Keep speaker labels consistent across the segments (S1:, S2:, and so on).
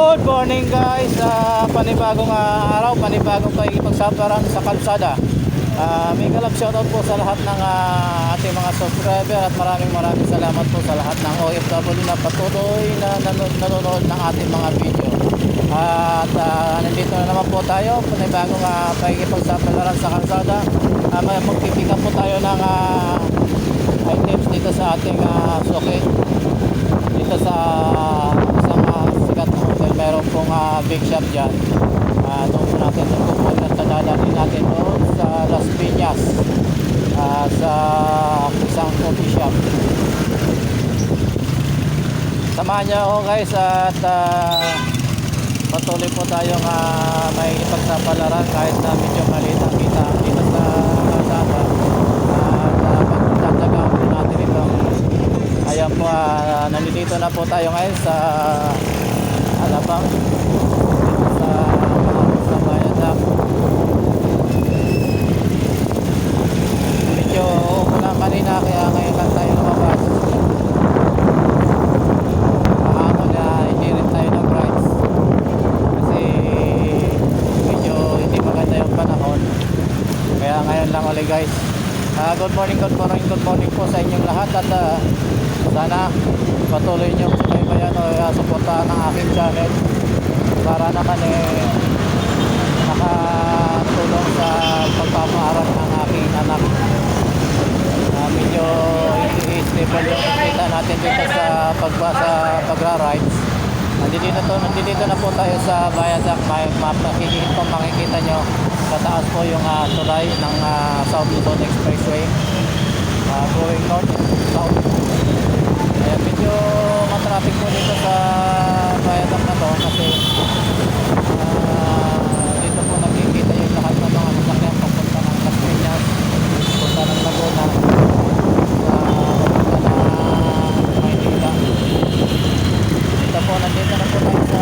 S1: Good morning guys, panibagong araw, panibagong pagsapalaran sa kalsada. May galap shoutout po sa lahat ng ating mga subscriber at maraming salamat po sa lahat ng OFW na patuloy na nanonood ng ating mga video. At nandito na naman po tayo, panibagong pagsapalaran sa kalsada. Magpipika po tayo ng items dito sa ating suki. Dito sa isang sikat na hotel, meron pong big shop dyan. Doon po natin pupunta at dadalhin natin doon sa Las Piñas, sa isang coffee shop. Samahan niyo ako guys at patuloy po tayong may pagsapalaran kahit na medyo maliit ang kita dito sa kalsada. Pagtatagaan po natin ito. Ayan po, nandito na po tayo ngayon sa Alabang, sa Bayadak. Medyo umulan kanina kaya ngayon lang tayo lumabas. Kahapon hindi rin tayo nag-rides kasi medyo hindi maganda yung panahon, kaya ngayon lang ulit guys. Good morning po sa inyong lahat at sana patuloy nyo subaybayan o suportahan ang aking channel para naman nakatulong sa pagpapaaral ng aking anak. Medyo hindi stable yung kita natin dito sa pagra-rides. Nandito na po tayo sa Bayadak. Makikita nyo sa taas po yung tulay ng South Luzon Expressway going north and south. Kaya medyo matraffic po dito sa Bayadak na to kasi dito po nakikita yung lahat ng mga sasakyan papunta ng Las Piñas, papunta ng Laguna, papunta ng Maynila. Dito po, nandito na po tayo sa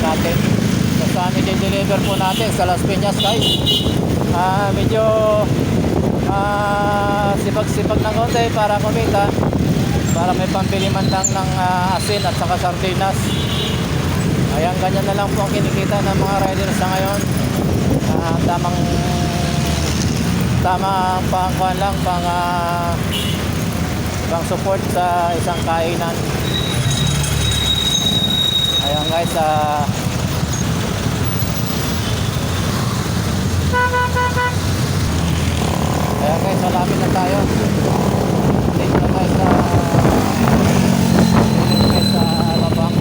S1: natin. So, saan i-deliver po natin sa Las Piñas guys. Medyo sipag-sipag ng konti para kumita, para may pambili man lang ng asin at saka sardinas. Ayan, ganyan na lang po ang kinikita ng mga riders sa ngayon. Tamang pangkuhan lang, pang support sa isang kainan. Ayan guys, ayan guys, malapit na tayo. Dito na tayo sa Alabang.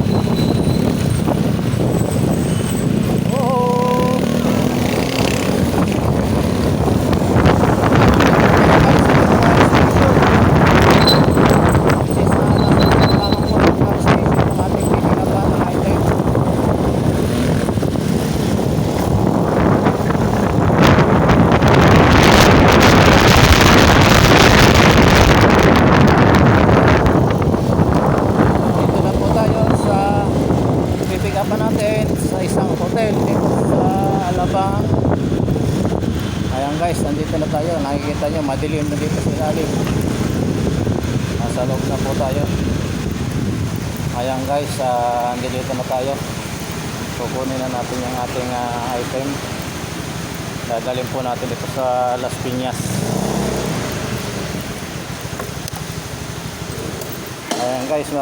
S1: Ayan guys, nandito na tayo. Nakikita nyo, madilim na dito sa ilalim. Nasa loob na po tayo. Ayan guys, nandito na tayo. Kukunin na natin yung ating item. Dadalhin po natin ito sa Las Piñas. Ayan guys,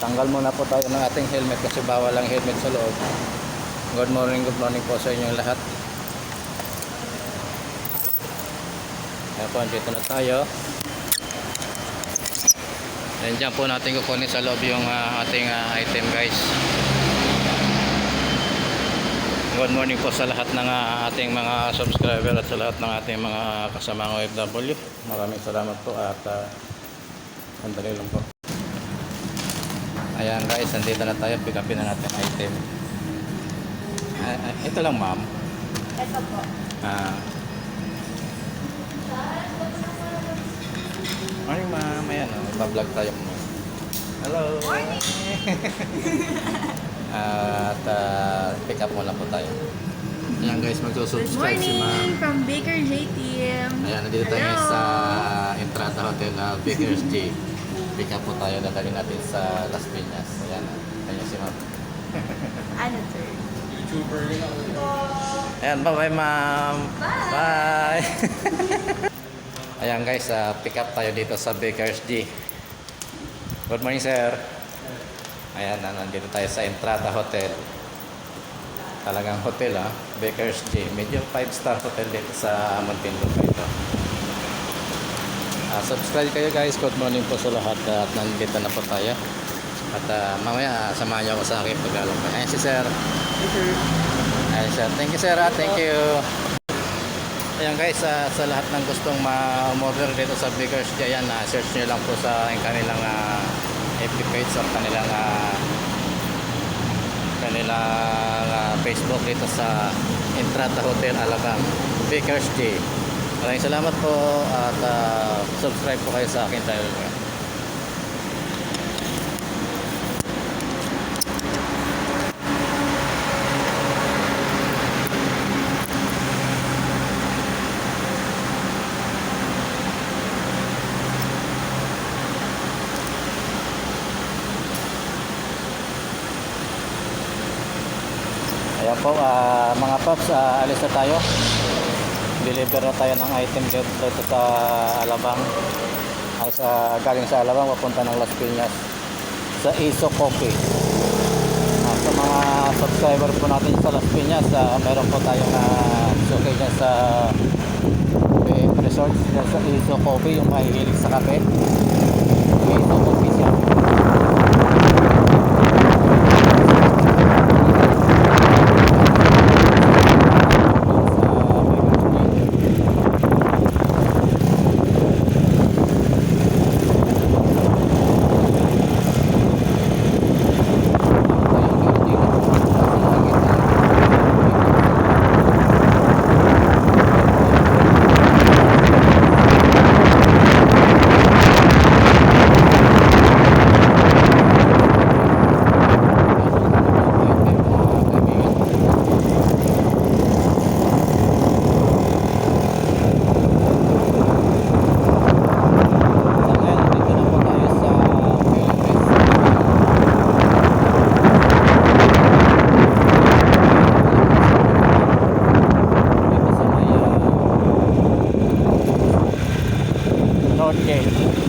S1: tanggal muna po tayo ng ating helmet kasi bawal ang helmet sa loob. Good morning po sa inyong lahat. Ayan po, dito na tayo. And dyan po natin kukunin sa loob yung ating item guys. Good morning po sa lahat ng ating mga subscriber at sa lahat ng ating mga kasamang OFW. Maraming salamat po at sandali lang po. Ayan guys, nandito na tayo. Pick upin na natin item. Ito lang ma'am.
S2: Ito po.
S1: Morning ma'am. Ayan o, bablog tayo mo. Hello.
S2: Morning.
S1: At pick up muna po tayo. Ayan guys, magsusubscribe si ma'am.
S2: Good morning from Baker J Team.
S1: Ayan, nandito tayo ngayon sa Entrada Hotel na Baker's G. Pick up po tayo, dadalhin natin sa Las Piñas. Ayan, ayan si ma'am.
S2: Ano, sir?
S1: Ayan, bye-bye ma'am. Bye! Ayan guys, pick up tayo dito sa Baker's G. Good morning sir. Ayan, nandito tayo sa Entrada Hotel. Talagang hotel Baker's G. Medyo 5-star hotel dito sa Muntinlupa ito. Subscribe kayo guys. Good morning po sa lahat at nandito na po tayo. At mamaya samahan niyo ako sa aking paglalakbay. Ayan si sir. Ayan sir. Thank you sir. Thank you. Ayan guys, sa lahat ng gustong ma-order dito sa Baker's G, ayan, search nyo lang po sa kanilang FB page or kanilang Facebook dito sa Entrada Hotel Alabang Baker's G. Maraming salamat po at subscribe po kayo sa akin tayo. Ayan po mga paps, alis na tayo. Deliver na tayo ng item dito sa Alabang. Galing sa Alabang papunta ng Las Piñas sa Iso Coffee. Sa mga subscriber po natin sa Las Piñas, meron po tayong suki dyan sa resort dyan sa Iso Coffee, yung mahihilig sa kape. Iso Coffee siya.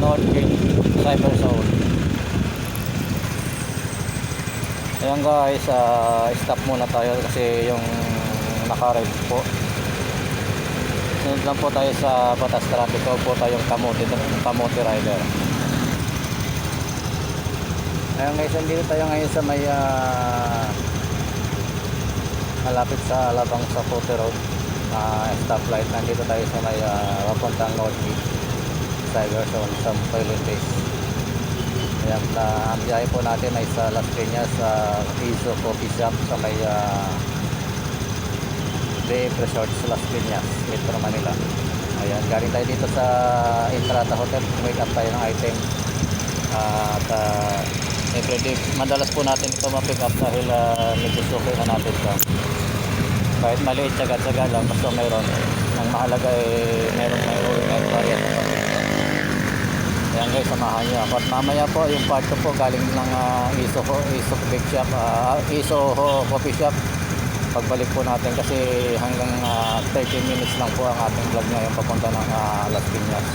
S1: Northgate Cyber Zone. Ayan guys, stop muna tayo kasi yung naka-ride po. Sunod lang po tayo sa batas trapiko po tayong kamote rider. Ayan guys, nandito tayo ngayon sa may malapit sa Alabang sa Puti Road stoplight. Nandito tayo sa may papuntang Northgate Cyber Zone sa toilet base. Ayan, ang biyahe po natin ay sa Las Piñas sa Iso Coffee Shop sa may Bay Resort sa Las Piñas, Metro Manila. Ayan, galing tayo dito sa Entrada Hotel, wake up tayo ng item at everyday, madalas po natin ito ma-pick up dahil medyo suki na natin ito. Kahit maliit, tsaga-tsaga lang, basta mayroon. Ang mahalaga mayroon variety. Ayan guys, samahan nyo ako at mamaya po yung part ko po galing ng Iso Bake Shop, Iso Coffee Shop. Pagbalik po natin kasi hanggang 30 minutes lang po ang ating vlog ngayon papunta ng Las Piñas.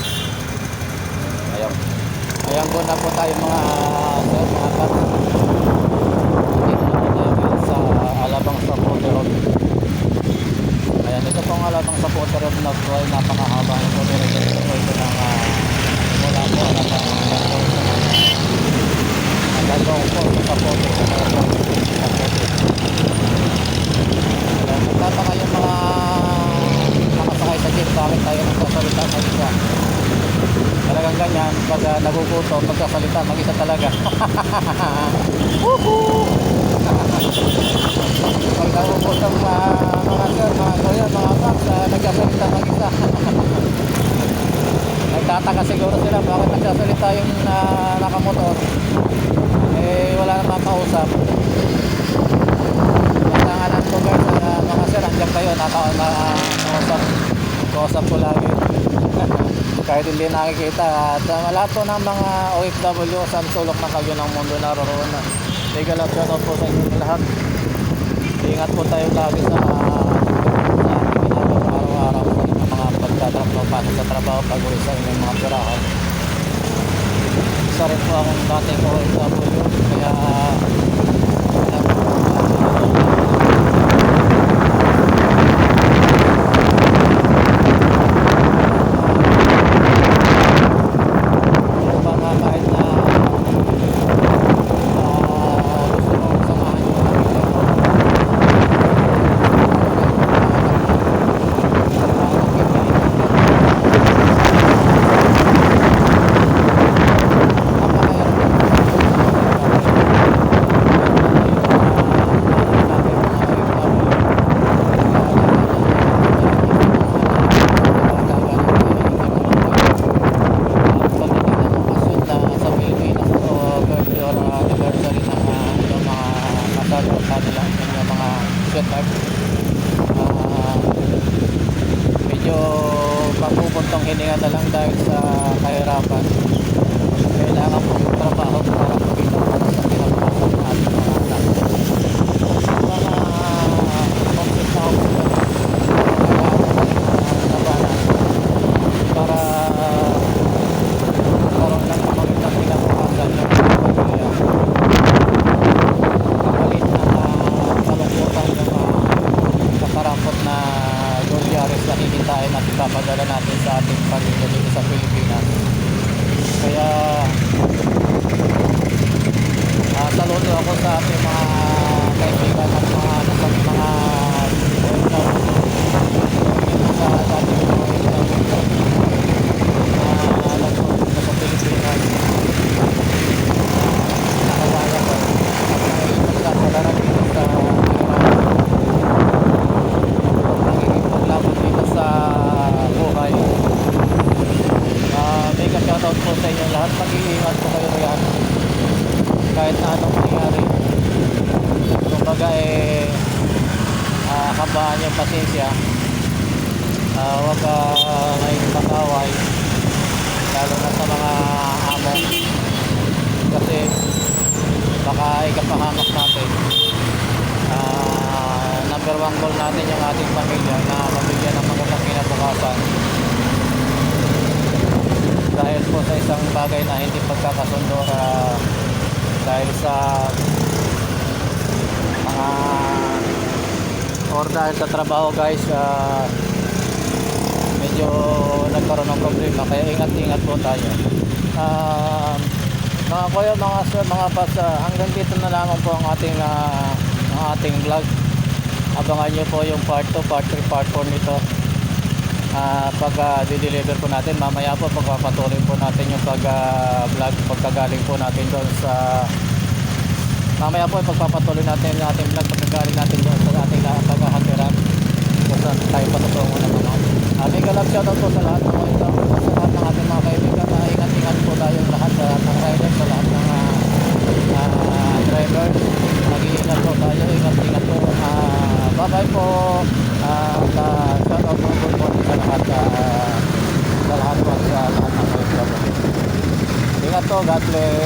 S1: Ayan po na po tayo mga kat. Dito na po tayo sa Alabang sa Puti Road. Ayan, ito po ang Alabang sa Puti Road na po ay napakahaba ng Puti Road. Ito po ito ng wala po hanggang po sa Puti. Nagtataka yung mga sakay sa jeep, bakit tayo nagsasalita mag-isa. Talagang ganyan, pag nagugutom, magsasalita mag-isa talaga. Pag nagugutom mga sir, mga kuya, mga box, nagsasalita mag-isa. Nagtataka siguro sila bakit nagsasalita yung nakamotor. Wala namang kausap. Matanganan ko guys, mga sir, andyan kayo, nakausap ko lagi. kahit hindi nakikita. At lahat po ng mga OFW sa sulok ng kagyo ng mundo naroon. Mega love shoutout po sa inyo lahat. Ingat po tayo lagi sa ginagawa araw-araw sa mga pagtatrabaho, pasok sa trabaho, pag-uwi sa inyong mga tirahan. Isa rin po akong dating OFW, kaya medyo mapupuntong hininga na lang dahil sa kahirapan. Kailangan po yung trabaho para makita ko sa kinabukasan ng ating mga anak. Mga homesick na para karoon lang ng magandang kinabukasan ng pamilya. Kapalit na kalungkutan ng kakarampot na dolyares na hihintayin at ipapadala natin sa ating pamilya dito sa Pilipinas. Kaya saludo ako sa ating mga kaibigan at mga sa ating mga nagpunta sa Pilipinas. Nakawaya ko magkakalaro dito sa paglabot dito sa buhay. Mega shoutout po sa inyo lahat. Mag-iingat po kayo yan kahit na anong mangyari. Kumbaga kabaan yung pasensya. Huwag may pakaway lalo na sa mga amo kasi baka ikapahamak natin. Number one goal natin yung ating pamilya na mabigyan ng magandang kinabukasan dahil po sa isang bagay na hindi pagkakasundo dahil sa mga or dahil sa trabaho guys. Medyo nagkaroon ng problema kaya ingat-ingat po tayo. Mga kuya, mga sir, mga paps, hanggang dito na lamang po ang ating vlog. Abangan nyo po yung part 2, part 3, part 4 nito. Pag di-deliver po natin mamaya po, pagpapatuloy po natin yung vlog pagkagaling po natin doon sa mamaya po pagpapatuloy natin yung ating vlog pagkagaling natin doon sa ating paghahantiran kung saan tayo patutungo na naman. Mega love shoutout po sa lahat ng mga ito, sa lahat ng ating mga kaibigan. Ingat-ingat po tayong lahat sa mga riders, sa lahat ng drivers. Mag-iingat po tayo, ingat-ingat po. Bye-bye po. Shoutout po po sa lahat po sa lahat ng mga ito. Ingat po, God bless.